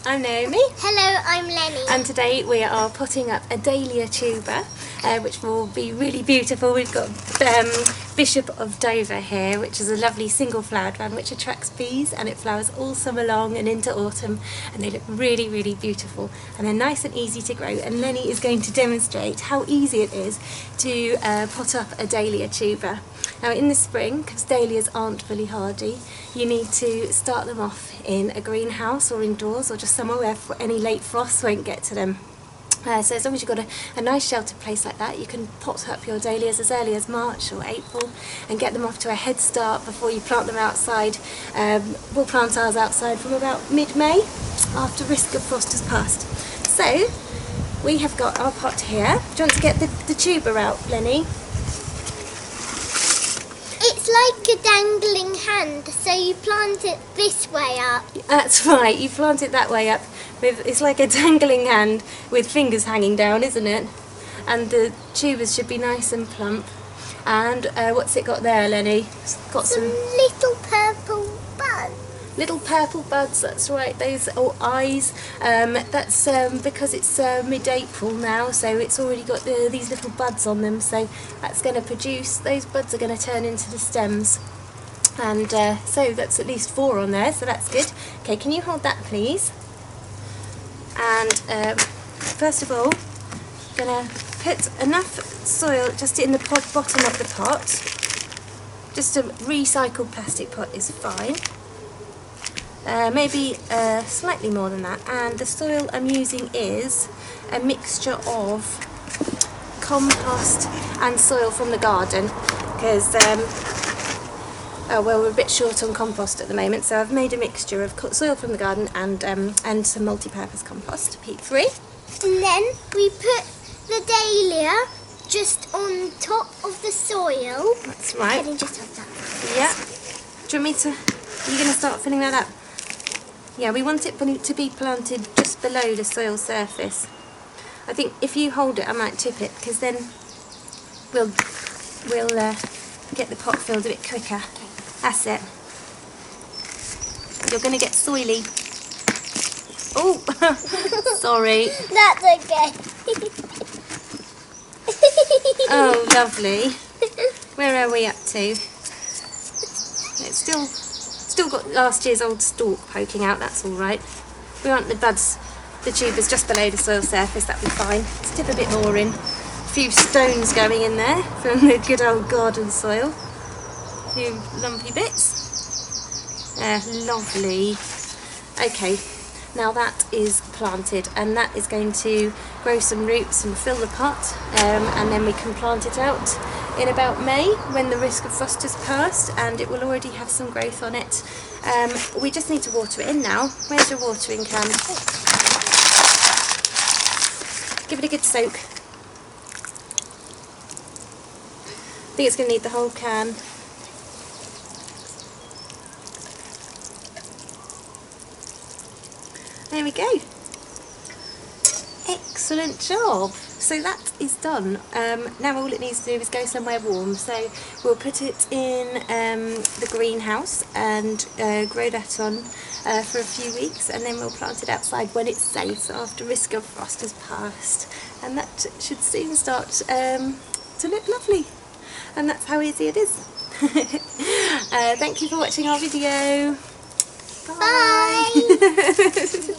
I'm Naomi. Hello, I'm Leni. And today we are putting up a Dahlia tuber, which will be really beautiful. We've got Bishop of Dover here, which is a lovely single flowered one which attracts bees, and it flowers all summer long and into autumn, and they look really, really beautiful, and they're nice and easy to grow. And Leni is going to demonstrate how easy it is to pot up a Dahlia tuber. Now in the spring, because dahlias aren't fully hardy, you need to start them off in a greenhouse or indoors, or just somewhere where any late frosts won't get to them. So as long as you've got a nice sheltered place like that, you can pot up your dahlias as early as March or April and get them off to a head start before you plant them outside. We'll plant ours outside from about mid-May, after risk of frost has passed. So we have got our pot here. Do you want to get the tuber out, Leni? It's like a dangling hand, so you plant it this way up. That's right, you plant it that way up. It's like a dangling hand with fingers hanging down, isn't it? And the tubers should be nice and plump. And what's it got there, Leni? It's got some little purple buds. Little purple buds, that's right, those are eyes. That's because it's mid-April now, so it's already got these little buds on them, so that's going to produce, those buds are going to turn into the stems. And so that's at least 4 on there, so that's good. Okay, can you hold that please? And first of all, I'm going to put enough soil just in the bottom of the pot. Just a recycled plastic pot is fine. Maybe slightly more than that, and the soil I'm using is a mixture of compost and soil from the garden, because well, we're a bit short on compost at the moment, so I've made a mixture of soil from the garden and some multi-purpose compost, peat free. And then we put the dahlia just on top of the soil. That's right. Can you just have that? Yeah. Do you want me to? Are you going to start filling that up? Yeah, we want it to be planted just below the soil surface. I think if you hold it, I might tip it, because then we'll get the pot filled a bit quicker. That's it. You're going to get soily. Oh, sorry. That's okay. Oh, lovely. Where are we up to? It's still got last year's old stalk poking out, that's all right. We want the buds, the tubers just below the soil surface, that'll be fine. Let's dip a bit more in. A few stones going in there from the good old garden soil. A few lumpy bits. Lovely. Okay, now that is planted, and that is going to grow some roots and fill the pot, and then we can plant it out in about May, when the risk of frost has passed, and it will already have some growth on it. We just need to water it in now. Where's your watering can? Give it a good soak. I think it's going to need the whole can. There we go. Excellent job. So that is done. Now all it needs to do is go somewhere warm. So we'll put it in the greenhouse and grow that on for a few weeks, and then we'll plant it outside when it's safe, so after risk of frost has passed. And that should soon start to look lovely. And that's how easy it is. Thank you for watching our video. Bye. Bye.